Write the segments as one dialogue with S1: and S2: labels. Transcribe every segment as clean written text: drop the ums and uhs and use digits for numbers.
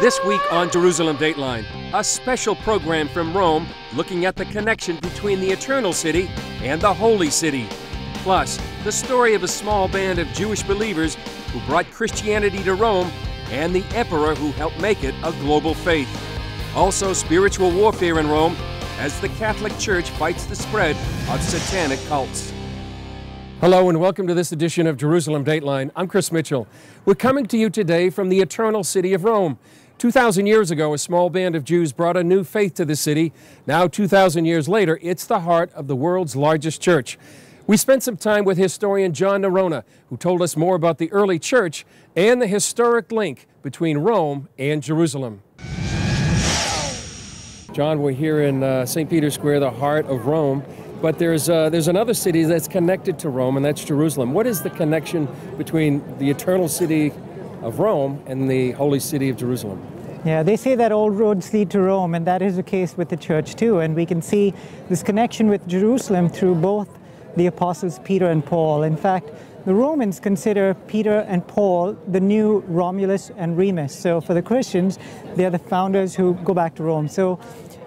S1: This week on Jerusalem Dateline, a special program from Rome looking at the connection between the Eternal City and the Holy City. Plus, the story of a small band of Jewish believers who brought Christianity to Rome and the emperor who helped make it a global faith. Also, spiritual warfare in Rome as the Catholic Church fights the spread of satanic cults. Hello and welcome to this edition of Jerusalem Dateline. I'm Chris Mitchell. We're coming to you today from the Eternal City of Rome. 2,000 years ago, a small band of Jews brought a new faith to the city. Now, 2,000 years later, it's the heart of the world's largest church. We spent some time with historian John Nerona, who told us more about the early church and the historic link between Rome and Jerusalem. John, we're here in St. Peter's Square, the heart of Rome, but there's another city that's connected to Rome, and that's Jerusalem. What is the connection between the Eternal City of Rome and the Holy City of Jerusalem?
S2: Yeah, they say that all roads lead to Rome, and that is the case with the church too. And we can see this connection with Jerusalem through both the apostles Peter and Paul. In fact, the Romans consider Peter and Paul the new Romulus and Remus. So for the Christians, they are the founders who go back to Rome. So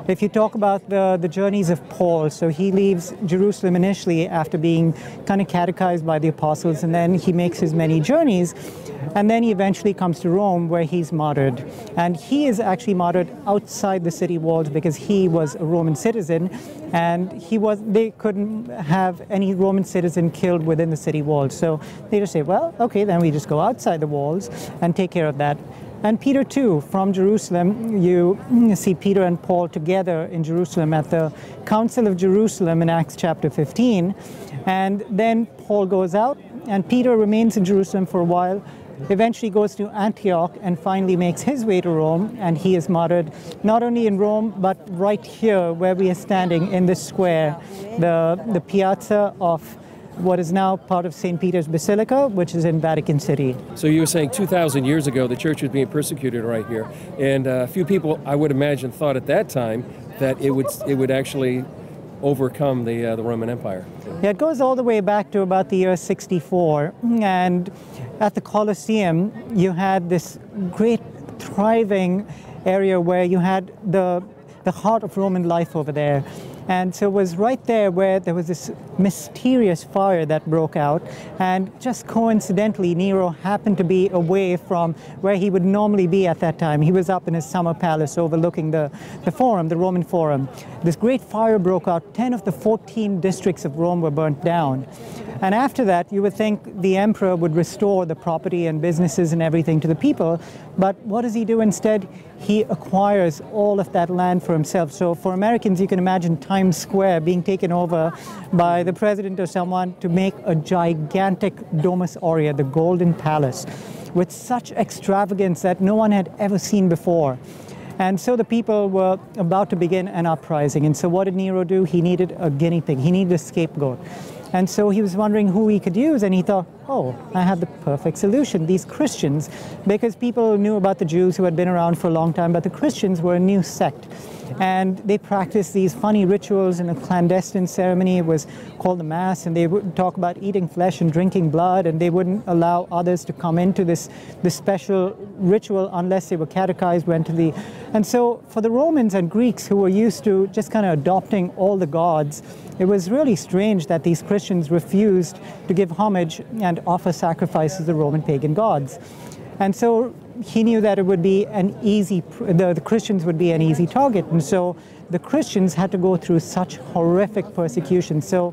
S2: if you talk about the journeys of Paul, so he leaves Jerusalem initially after being kind of catechized by the apostles, and then he makes his many journeys, and then he eventually comes to Rome where he's martyred. And he is actually martyred outside the city walls because he was a Roman citizen, and they couldn't have any Roman citizen killed within the city walls. So they just say, well, okay, then we just go outside the walls and take care of that. And Peter too, from Jerusalem, you see Peter and Paul together in Jerusalem at the Council of Jerusalem in Acts chapter 15. And then Paul goes out, and Peter remains in Jerusalem for a while, eventually goes to Antioch, and finally makes his way to Rome, and he is martyred not only in Rome, but right here where we are standing in this square, the piazza of what is now part of St. Peter's Basilica, which is in Vatican City.
S1: So you were saying 2,000 years ago the church was being persecuted right here, and a few people, I would imagine, thought at that time that it would actually overcome the Roman Empire.
S2: Yeah, it goes all the way back to about the year 64, and at the Colosseum you had this great thriving area where you had the heart of Roman life over there. And so it was right there where there was this mysterious fire that broke out, and just coincidentally Nero happened to be away from where he would normally be at that time. He was up in his summer palace overlooking the Forum, the Roman Forum. This great fire broke out. 10 of the 14 districts of Rome were burnt down. And after that, you would think the emperor would restore the property and businesses and everything to the people. But what does he do instead? He acquires all of that land for himself. So for Americans, you can imagine Times Square being taken over by the president or someone to make a gigantic Domus Aurea, the Golden Palace, with such extravagance that no one had ever seen before. And so the people were about to begin an uprising. And so what did Nero do? He needed a guinea pig. He needed a scapegoat. And so he was wondering who he could use, and he thought, oh, I have the perfect solution, these Christians, because people knew about the Jews who had been around for a long time, but the Christians were a new sect. And they practiced these funny rituals in a clandestine ceremony. It was called the Mass, and they would talk about eating flesh and drinking blood, and they wouldn't allow others to come into this special ritual unless they were catechized, And so for the Romans and Greeks who were used to just kind of adopting all the gods, it was really strange that these Christians refused to give homage and offer sacrifices to the Roman pagan gods. And so he knew that it would be the Christians would be an easy target. And so the Christians had to go through such horrific persecution. So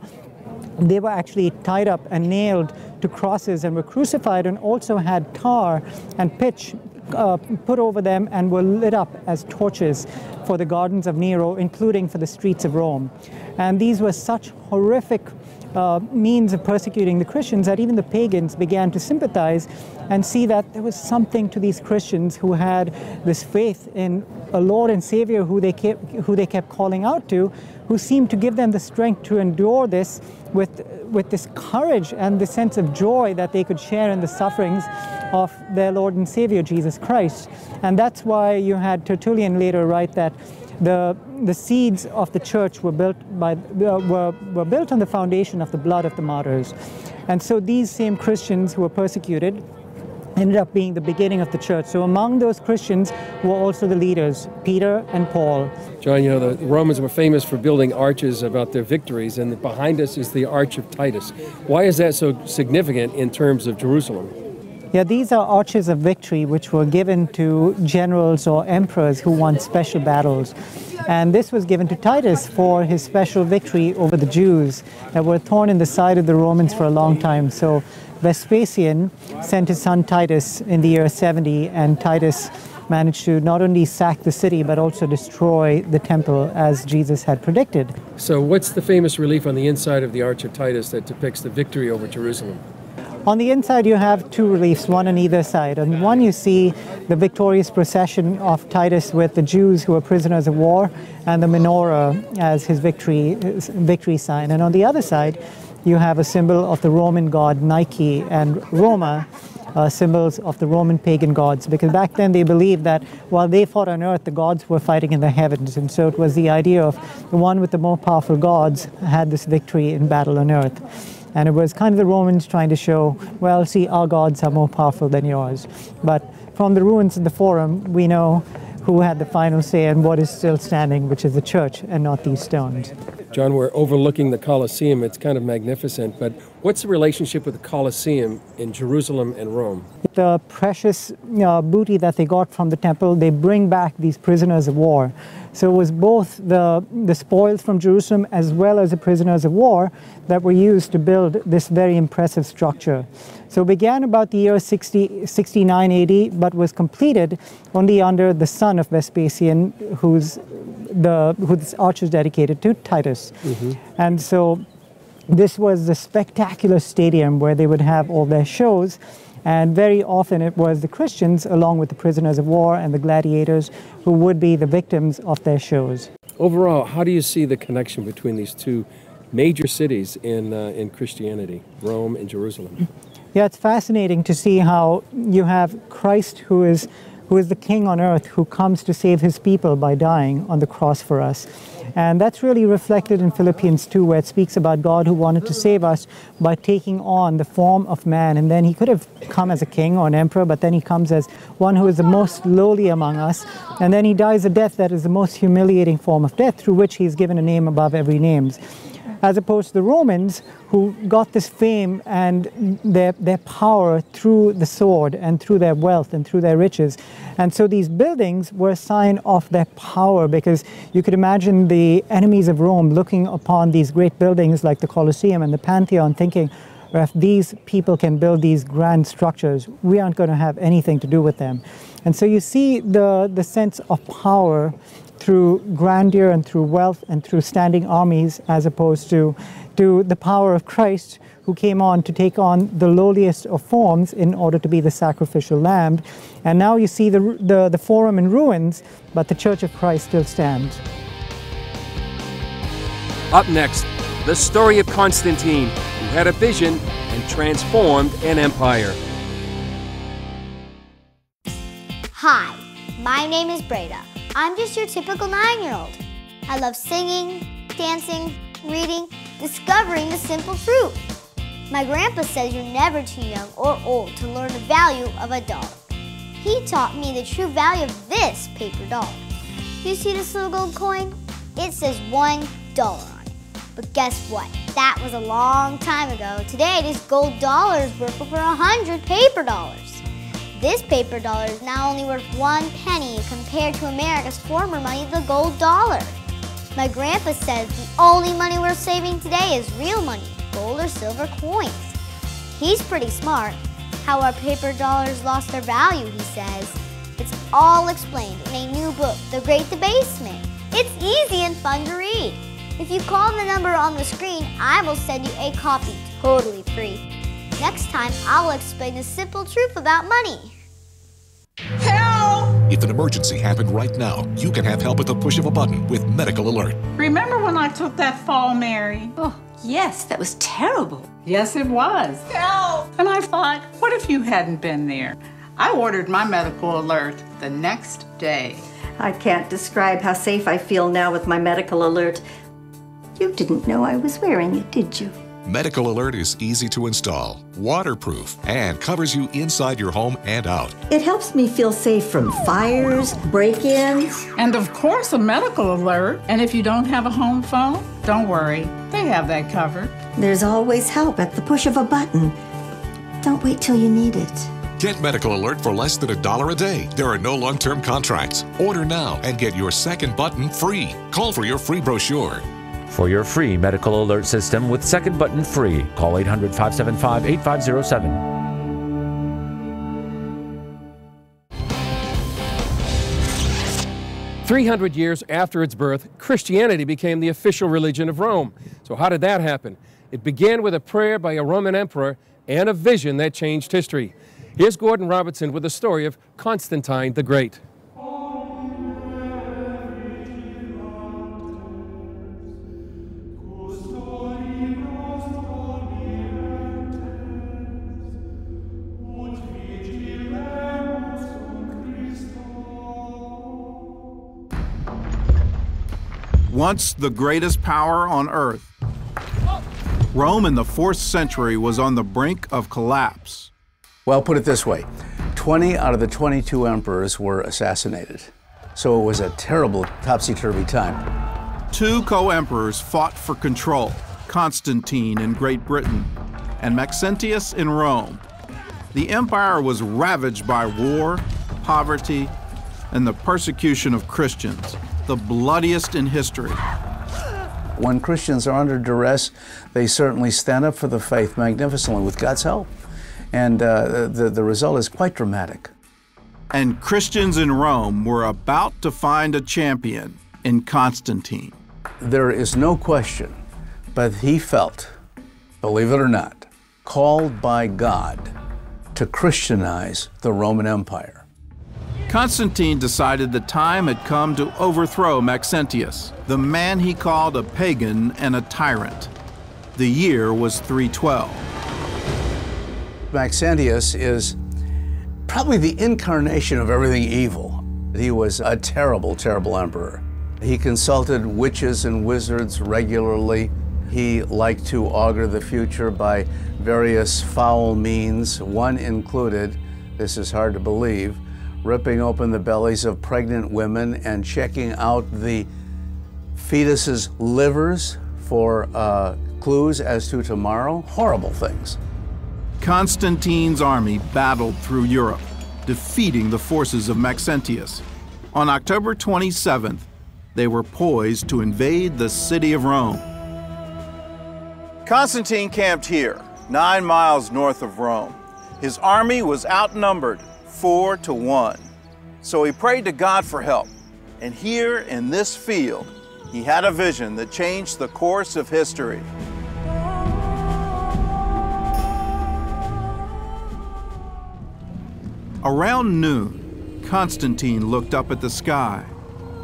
S2: they were actually tied up and nailed to crosses and were crucified, and also had tar and pitch put over them and were lit up as torches for the gardens of Nero, including for the streets of Rome. And these were such horrific means of persecuting the Christians that even the pagans began to sympathize and see that there was something to these Christians who had this faith in a Lord and Savior who they kept calling out to, who seemed to give them the strength to endure this with this courage and the sense of joy that they could share in the sufferings of their Lord and Savior Jesus Christ. And that's why you had Tertullian later write that the seeds of the church were built on the foundation of the blood of the martyrs. And so these same Christians who were persecuted ended up being the beginning of the church. So among those Christians were also the leaders, Peter and Paul.
S1: John, you know, the Romans were famous for building arches about their victories, and behind us is the Arch of Titus. Why is that so significant in terms of Jerusalem?
S2: Yeah, these are arches of victory which were given to generals or emperors who won special battles. And this was given to Titus for his special victory over the Jews that were a thorn in the side of the Romans for a long time. So Vespasian sent his son Titus in the year 70, and Titus managed to not only sack the city but also destroy the temple as Jesus had predicted.
S1: So what's the famous relief on the inside of the Arch of Titus that depicts the victory over Jerusalem?
S2: On the inside you have two reliefs, one on either side. On one you see the victorious procession of Titus with the Jews who were prisoners of war and the menorah as his victory sign. And on the other side you have a symbol of the Roman god Nike and Roma, symbols of the Roman pagan gods, because back then they believed that while they fought on earth, the gods were fighting in the heavens. And so it was the idea of the one with the more powerful gods had this victory in battle on earth. And it was kind of the Romans trying to show, well, see, our gods are more powerful than yours. But from the ruins of the Forum, we know who had the final say and what is still standing, which is the church and not these stones.
S1: John, we're overlooking the Colosseum. It's kind of magnificent, but what's the relationship with the Colosseum in Jerusalem and Rome?
S2: The precious booty that they got from the temple, they bring back these prisoners of war. So it was both the spoils from Jerusalem as well as the prisoners of war that were used to build this very impressive structure. So it began about the year 69 AD, but was completed only under the son of Vespasian, who this arch is dedicated to, Titus. And so this was the spectacular stadium where they would have all their shows. And very often it was the Christians, along with the prisoners of war and the gladiators, who would be the victims of their shows.
S1: Overall, how do you see the connection between these two major cities in Christianity, Rome and Jerusalem?
S2: Yeah, it's fascinating to see how you have Christ, who is the King on earth, who comes to save his people by dying on the cross for us. And that's really reflected in Philippians 2, where it speaks about God who wanted to save us by taking on the form of man. And then he could have come as a king or an emperor, but then he comes as one who is the most lowly among us. And then he dies a death that is the most humiliating form of death, through which he is given a name above every name. As opposed to the Romans, who got this fame and their power through the sword and through their wealth and through their riches. And so these buildings were a sign of their power, because you could imagine the enemies of Rome looking upon these great buildings like the Colosseum and the Pantheon, thinking, if these people can build these grand structures, we aren't going to have anything to do with them. And so you see the sense of power through grandeur and through wealth and through standing armies, as opposed to the power of Christ, who came on to take on the lowliest of forms in order to be the sacrificial lamb. And now you see the Forum in ruins, but the Church of Christ still stands.
S1: Up next, the story of Constantine, who had a vision and transformed an empire.
S3: Hi, my name is Breda. I'm just your typical 9-year-old. I love singing, dancing, reading, discovering the simple truth. My grandpa says you're never too young or old to learn the value of a dollar. He taught me the true value of this paper dollar. You see this little gold coin? It says $1 on it. But guess what? That was a long time ago. Today, this gold dollar is worth over 100 paper dollars. This paper dollar is now only worth 1 penny compared to America's former money, the gold dollar. My grandpa says the only money worth saving today is real money, gold or silver coins. He's pretty smart. How our paper dollars lost their value, he says. It's all explained in a new book, The Great Debasement. It's easy and fun to read. If you call the number on the screen, I will send you a copy totally free. Next time, I will explain the simple truth about money.
S4: Help!
S5: If an emergency happened right now, you can have help at the push of a button with Medical Alert.
S4: Remember when I took that fall, Mary?
S6: Oh, yes, that was terrible.
S4: Yes, it was. Help! And I thought, what if you hadn't been there? I ordered my Medical Alert the next day.
S6: I can't describe how safe I feel now with my Medical Alert. You didn't know I was wearing it, did you?
S5: Medical Alert is easy to install, waterproof, and covers you inside your home and out.
S6: It helps me feel safe from fires, break-ins.
S4: And of course, a medical alert. And if you don't have a home phone, don't worry, they have that covered.
S6: There's always help at the push of a button. Don't wait till you need it.
S5: Get Medical Alert for less than $1 a day. There are no long-term contracts. Order now and get your second button free. Call for your free brochure.
S7: For your free medical alert system with second button free, call 800-575-8507.
S1: 300 years after its birth, Christianity became the official religion of Rome. So how did that happen? It began with a prayer by a Roman emperor and a vision that changed history. Here's Gordon Robertson with the story of Constantine the Great.
S8: Once the greatest power on earth, Rome in the 4th century was on the brink of collapse.
S9: Well, put it this way, 20 out of the 22 emperors were assassinated. So it was a terrible topsy-turvy time.
S8: 2 co-emperors fought for control, Constantine in Great Britain and Maxentius in Rome. The empire was ravaged by war, poverty, and the persecution of Christians, the bloodiest in history.
S9: When Christians are under duress, they certainly stand up for the faith magnificently with God's help. And the result is quite dramatic.
S8: And Christians in Rome were about to find a champion in Constantine.
S9: There is no question, but he felt, believe it or not, called by God to Christianize the Roman Empire.
S8: Constantine decided the time had come to overthrow Maxentius, the man he called a pagan and a tyrant. The year was 312.
S9: Maxentius is probably the incarnation of everything evil. He was a terrible, terrible emperor. He consulted witches and wizards regularly. He liked to augur the future by various foul means. One included, this is hard to believe, ripping open the bellies of pregnant women and checking out the fetuses' livers for clues as to tomorrow. Horrible things.
S8: Constantine's army battled through Europe, defeating the forces of Maxentius. On October 27th, they were poised to invade the city of Rome. Constantine camped here, 9 miles north of Rome. His army was outnumbered 4-1. So he prayed to God for help. And here in this field, he had a vision that changed the course of history. Around noon, Constantine looked up at the sky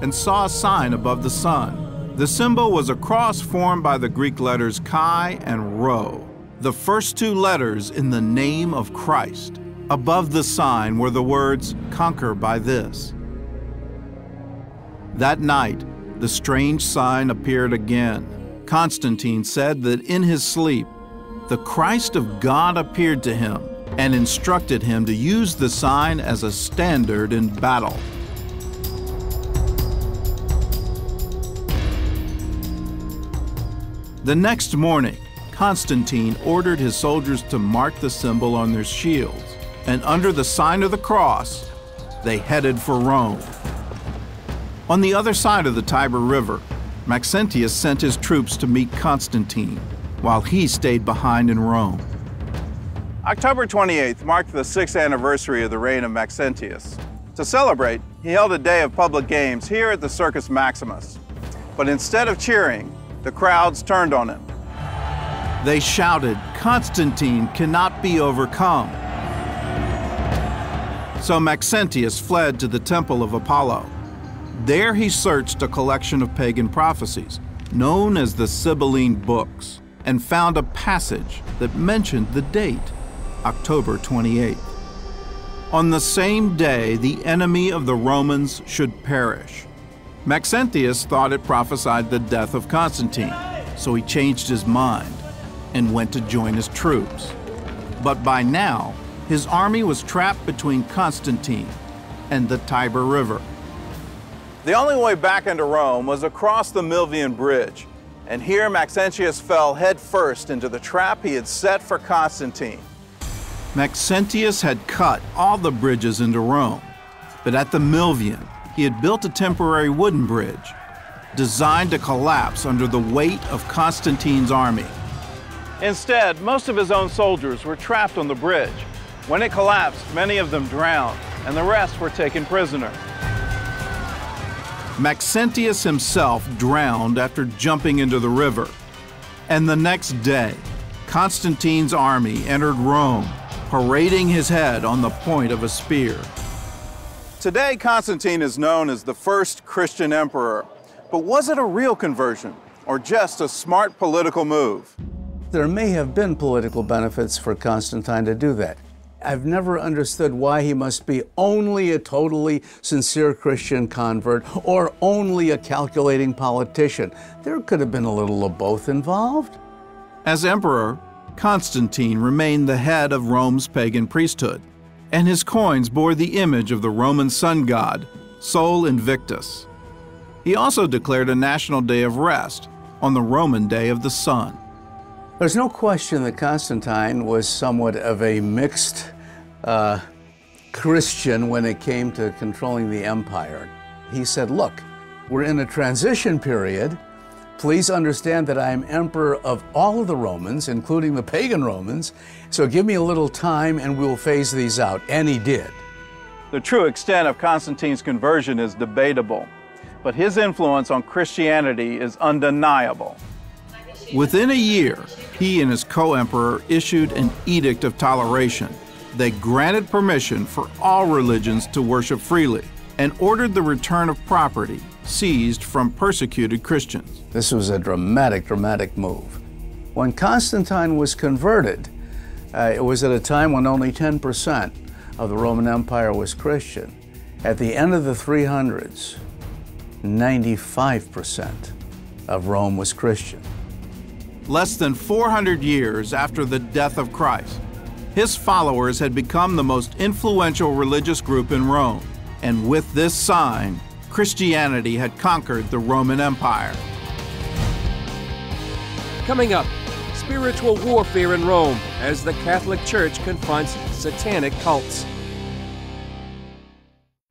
S8: and saw a sign above the sun. The symbol was a cross formed by the Greek letters chi and rho, the first 2 letters in the name of Christ. Above the sign were the words, "Conquer by this." That night, the strange sign appeared again. Constantine said that in his sleep, the Christ of God appeared to him and instructed him to use the sign as a standard in battle. The next morning, Constantine ordered his soldiers to mark the symbol on their shields, and under the sign of the cross, they headed for Rome. On the other side of the Tiber River, Maxentius sent his troops to meet Constantine, while he stayed behind in Rome. October 28th marked the 6th anniversary of the reign of Maxentius. To celebrate, he held a day of public games here at the Circus Maximus. But instead of cheering, the crowds turned on him. They shouted, "Constantine cannot be overcome." So Maxentius fled to the temple of Apollo. There he searched a collection of pagan prophecies, known as the Sibylline books, and found a passage that mentioned the date, October 28th. On the same day, the enemy of the Romans should perish. Maxentius thought it prophesied the death of Constantine, so he changed his mind. and went to join his troops. But by now, his army was trapped between Constantine and the Tiber River. The only way back into Rome was across the Milvian Bridge, and here Maxentius fell headfirst into the trap he had set for Constantine. Maxentius had cut all the bridges into Rome, but at the Milvian, he had built a temporary wooden bridge designed to collapse under the weight of Constantine's army. Instead, most of his own soldiers were trapped on the bridge. When it collapsed, many of them drowned, and the rest were taken prisoner. Maxentius himself drowned after jumping into the river. And the next day, Constantine's army entered Rome, parading his head on the point of a spear. Today, Constantine is known as the first Christian emperor. But was it a real conversion, or just a smart political move?
S9: There may have been political benefits for Constantine to do that. I've never understood why he must be only a totally sincere Christian convert or only a calculating politician. There could have been a little of both involved.
S8: As emperor, Constantine remained the head of Rome's pagan priesthood, and his coins bore the image of the Roman sun god, Sol Invictus. He also declared a national day of rest on the Roman Day of the Sun.
S9: There's no question that Constantine was somewhat of a mixed Christian when it came to controlling the empire. He said, look, we're in a transition period. Please understand that I am emperor of all of the Romans, including the pagan Romans, so give me a little time and we'll phase these out. And he did.
S8: The true extent of Constantine's conversion is debatable, but his influence on Christianity is undeniable. Within a year, he and his co-emperor issued an edict of toleration. They granted permission for all religions to worship freely and ordered the return of property seized from persecuted Christians.
S9: This was a dramatic move. When Constantine was converted, it was at a time when only 10% of the Roman Empire was Christian. At the end of the 300s, 95% of Rome was Christian.
S8: Less than 400 years after the death of Christ, his followers had become the most influential religious group in Rome. And with this sign, Christianity had conquered the Roman Empire.
S1: Coming up, spiritual warfare in Rome as the Catholic Church confronts satanic cults.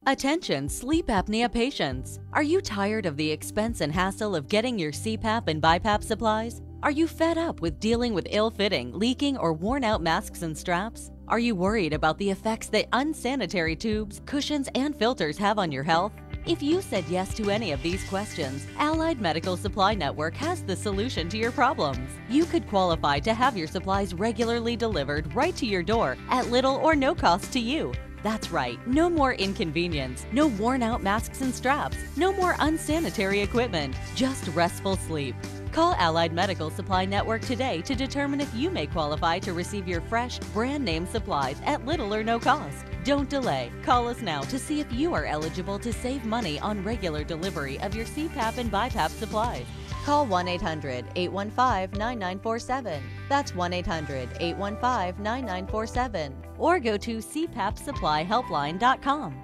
S10: Attention sleep apnea patients. Are you tired of the expense and hassle of getting your CPAP and BiPAP supplies? Are you fed up with dealing with ill-fitting, leaking, or worn-out masks and straps? Are you worried about the effects that unsanitary tubes, cushions, and filters have on your health? If you said yes to any of these questions, Allied Medical Supply Network has the solution to your problems. You could qualify to have your supplies regularly delivered right to your door at little or no cost to you. That's right, no more inconvenience, no worn-out masks and straps, no more unsanitary equipment, just restful sleep. Call Allied Medical Supply Network today to determine if you may qualify to receive your fresh, brand-name supplies at little or no cost. Don't delay. Call us now to see if you are eligible to save money on regular delivery of your CPAP and BiPAP supplies. Call 1-800-815-9947. That's 1-800-815-9947. Or go to cpapsupplyhelpline.com.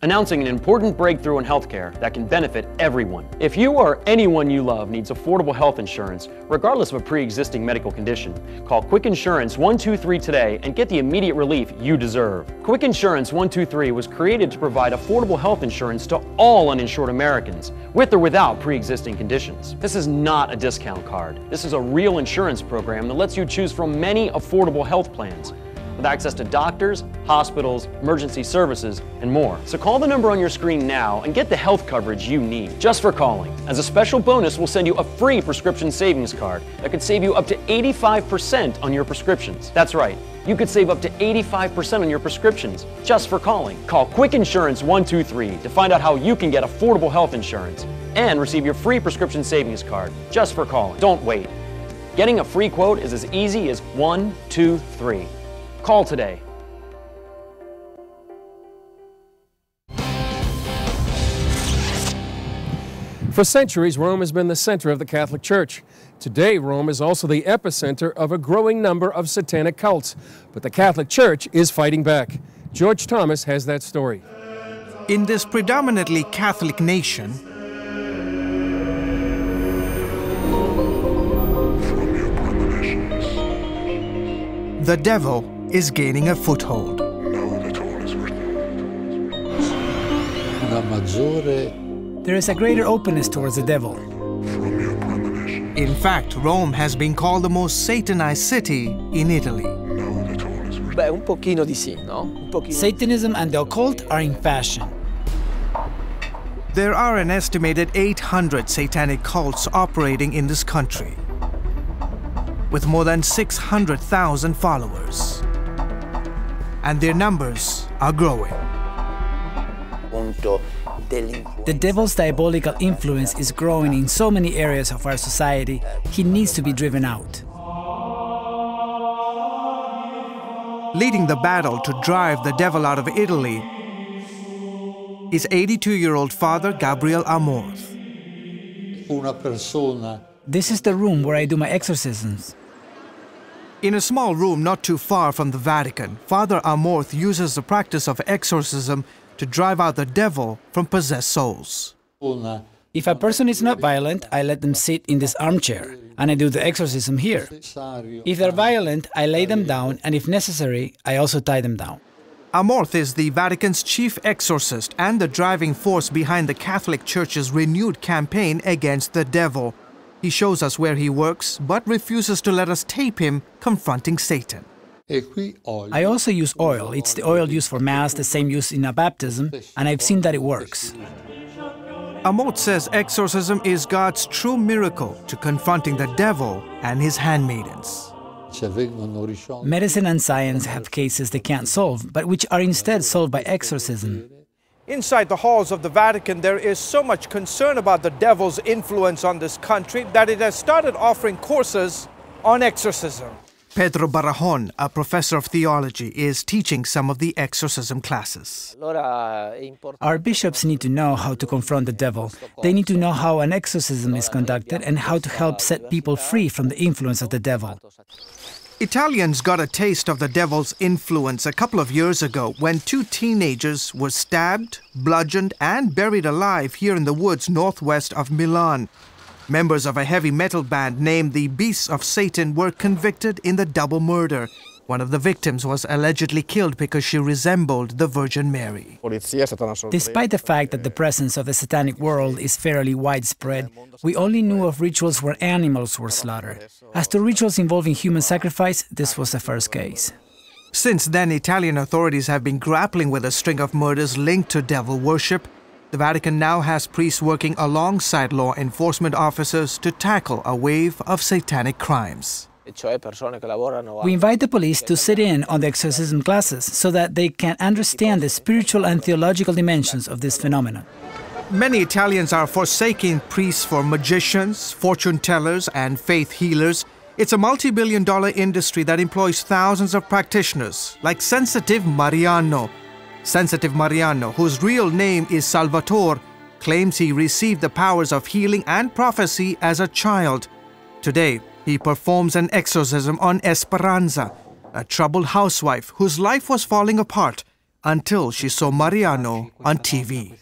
S11: Announcing an important breakthrough in healthcare that can benefit everyone. If you or anyone you love needs affordable health insurance, regardless of a pre-existing medical condition, call Quick Insurance 123 today and get the immediate relief you deserve. Quick Insurance 123 was created to provide affordable health insurance to all uninsured Americans, with or without pre-existing conditions. This is not a discount card. This is a real insurance program that lets you choose from many affordable health plans, with access to doctors, hospitals, emergency services, and more. So call the number on your screen now and get the health coverage you need just for calling. As a special bonus, we'll send you a free prescription savings card that could save you up to 85% on your prescriptions. That's right, you could save up to 85% on your prescriptions just for calling. Call Quick Insurance 123 to find out how you can get affordable health insurance and receive your free prescription savings card just for calling. Don't wait. Getting a free quote is as easy as 1, 2, 3. Call today.
S1: For centuries, Rome has been the center of the Catholic Church. Today, Rome is also the epicenter of a growing number of satanic cults. But the Catholic Church is fighting back. George Thomas has that story.
S12: In this predominantly Catholic nation, the devil is gaining a foothold.
S13: There is a greater openness towards the devil.
S12: In fact, Rome has been called the most Satanized city in Italy.
S13: Satanism and the occult are in fashion.
S12: There are an estimated 800 satanic cults operating in this country, with more than 600,000 followers. And their numbers are growing.
S13: The devil's diabolical influence is growing in so many areas of our society. He needs to be driven out.
S12: Leading the battle to drive the devil out of Italy is 82-year-old Father Gabriel Amorth.
S13: This is the room where I do my exorcisms.
S12: In a small room not too far from the Vatican, Father Amorth uses the practice of exorcism to drive out the devil from possessed souls.
S13: If a person is not violent, I let them sit in this armchair, and I do the exorcism here. If they're violent, I lay them down, and if necessary, I also tie them down.
S12: Amorth is the Vatican's chief exorcist and the driving force behind the Catholic Church's renewed campaign against the devil. He shows us where he works, but refuses to let us tape him confronting Satan.
S13: I also use oil. It's the oil used for Mass, the same used in a baptism, and I've seen that it works.
S12: Amorth says exorcism is God's true miracle to confronting the devil and his handmaidens.
S13: Medicine and science have cases they can't solve, but which are instead solved by exorcism.
S12: Inside the halls of the Vatican, there is so much concern about the devil's influence on this country that it has started offering courses on exorcism. Pedro Barrajon, a professor of theology, is teaching some of the exorcism classes.
S13: Our bishops need to know how to confront the devil. They need to know how an exorcism is conducted and how to help set people free from the influence of the devil.
S12: Italians got a taste of the devil's influence a couple of years ago when 2 teenagers were stabbed, bludgeoned, and buried alive here in the woods northwest of Milan. Members of a heavy metal band named the Beasts of Satan were convicted in the double murder. One of the victims was allegedly killed because she resembled the Virgin Mary.
S13: Despite the fact that the presence of the satanic world is fairly widespread, we only knew of rituals where animals were slaughtered. As to rituals involving human sacrifice, this was the first case.
S12: Since then, Italian authorities have been grappling with a string of murders linked to devil worship. The Vatican now has priests working alongside law enforcement officers to tackle a wave of satanic crimes.
S13: We invite the police to sit in on the exorcism classes so that they can understand the spiritual and theological dimensions of this phenomenon.
S12: Many Italians are forsaking priests for magicians, fortune tellers, and faith healers. It's a multi-billion-dollar industry that employs thousands of practitioners, like Sensitive Mariano. Sensitive Mariano, whose real name is Salvatore, claims he received the powers of healing and prophecy as a child. Today, he performs an exorcism on Esperanza, a troubled housewife whose life was falling apart until she saw Mariano on TV.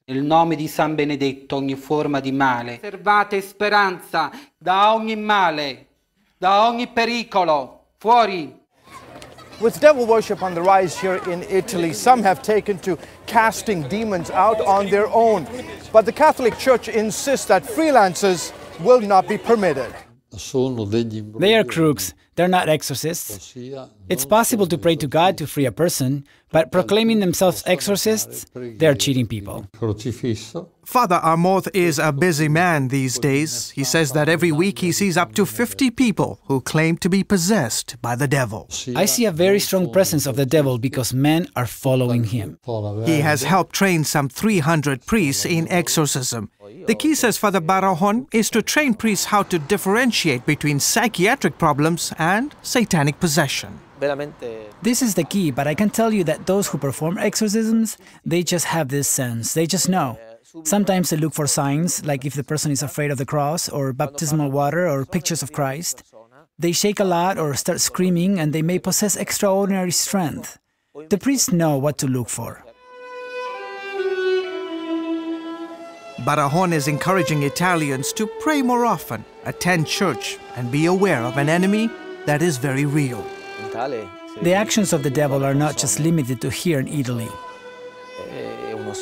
S14: Nel nome di San Benedetto ogni forma di male. Servate speranza da ogni male, da ogni pericolo. Fuori!
S12: With devil worship on the rise here in Italy, some have taken to casting demons out on their own. But the Catholic Church insists that freelancers will not be permitted.
S13: They are crooks. They're not exorcists. It's possible to pray to God to free a person, but proclaiming themselves exorcists, they're cheating people.
S12: Father Amorth is a busy man these days. He says that every week he sees up to 50 people who claim to be possessed by the devil.
S13: I see a very strong presence of the devil because men are following him.
S12: He has helped train some 300 priests in exorcism. The key, says Father Barrajon, is to train priests how to differentiate between psychiatric problems and satanic possession.
S13: This is the key, but I can tell you that those who perform exorcisms, they just have this sense. They just know. Sometimes they look for signs, like if the person is afraid of the cross, or baptismal water, or pictures of Christ. They shake a lot or start screaming, and they may possess extraordinary strength. The priests know what to look for.
S12: Barahon is encouraging Italians to pray more often, attend church, and be aware of an enemy that is very real.
S13: The actions of the devil are not just limited to here in Italy.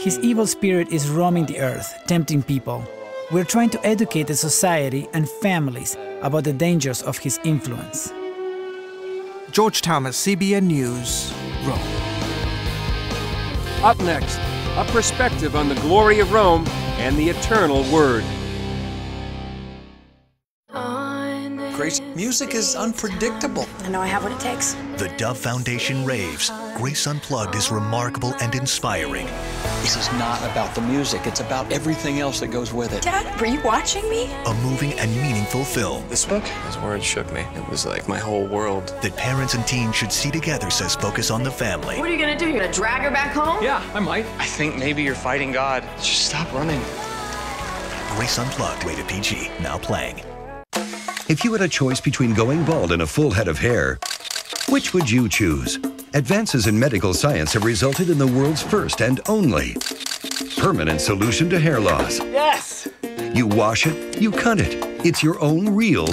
S13: His evil spirit is roaming the earth, tempting people. We're trying to educate the society and families about the dangers of his influence.
S12: George Thomas, CBN News, Rome.
S1: Up next, a perspective on the glory of Rome and the eternal Word.
S15: Grace, music is unpredictable.
S16: I know I have what it takes.
S17: The Dove Foundation raves. Grace Unplugged is remarkable and inspiring.
S15: This is not about the music, it's about everything else that goes with it.
S16: Dad, were you watching me?
S17: A moving and meaningful film.
S18: This book, his words shook me. It was like my whole world.
S17: That parents and teens should see together, says Focus on the Family.
S16: What are you gonna do? You're gonna drag her back home?
S18: Yeah, I might. I think maybe you're fighting God. Just stop running.
S17: Grace Unplugged, rated PG, now playing.
S19: If you had a choice between going bald and a full head of hair, which would you choose? Advances in medical science have resulted in the world's first and only permanent solution to hair loss.
S18: Yes!
S19: You wash it, you cut it. It's your own real,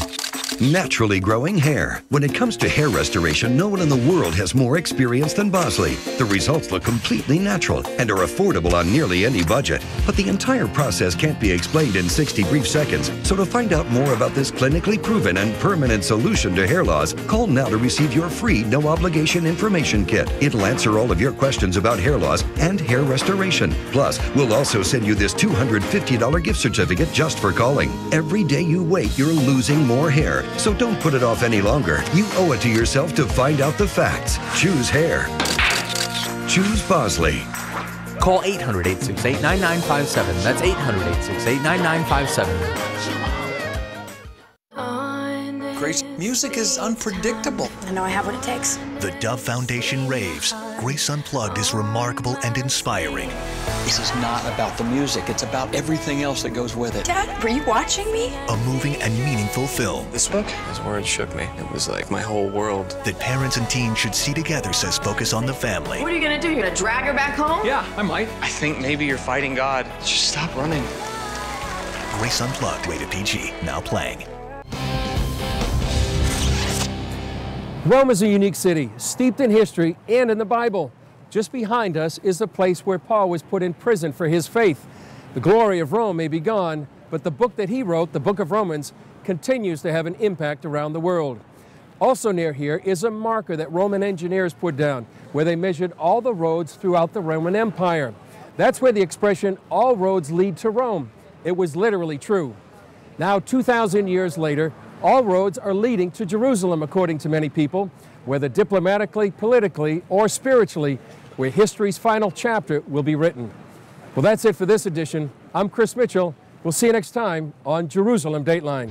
S19: naturally growing hair. When it comes to hair restoration, no one in the world has more experience than Bosley. The results look completely natural and are affordable on nearly any budget. But the entire process can't be explained in 60 brief seconds. So to find out more about this clinically proven and permanent solution to hair loss, call now to receive your free no-obligation information kit. It'll answer all of your questions about hair loss and hair restoration. Plus, we'll also send you this $250 gift certificate just for calling. Every day you wait, you're losing more hair. So don't put it off any longer. You owe it to yourself to find out the facts. Choose hair. Choose Bosley.
S7: Call 800-868-9957. That's 800-868-9957.
S15: Grace, music is unpredictable.
S16: I know I have what it takes.
S17: The Dove Foundation raves. Grace Unplugged is remarkable and inspiring.
S15: This is not about the music, it's about everything else that goes with it.
S16: Dad, were you watching me?
S17: A moving and meaningful film.
S18: This book, his words shook me. It was like my whole world.
S17: That parents and teens should see together, says Focus on the Family.
S16: What are you gonna do? You're gonna drag her back home?
S18: Yeah, I might. I think maybe you're fighting God. Just stop running.
S17: Grace Unplugged, rated PG, now playing.
S1: Rome is a unique city, steeped in history and in the Bible. Just behind us is the place where Paul was put in prison for his faith. The glory of Rome may be gone, but the book that he wrote, the book of Romans, continues to have an impact around the world. Also near here is a marker that Roman engineers put down, where they measured all the roads throughout the Roman Empire. That's where the expression, all roads lead to Rome. It was literally true. Now, 2,000 years later, all roads are leading to Jerusalem, according to many people, whether diplomatically, politically, or spiritually, where history's final chapter will be written. Well, that's it for this edition. I'm Chris Mitchell. We'll see you next time on Jerusalem Dateline.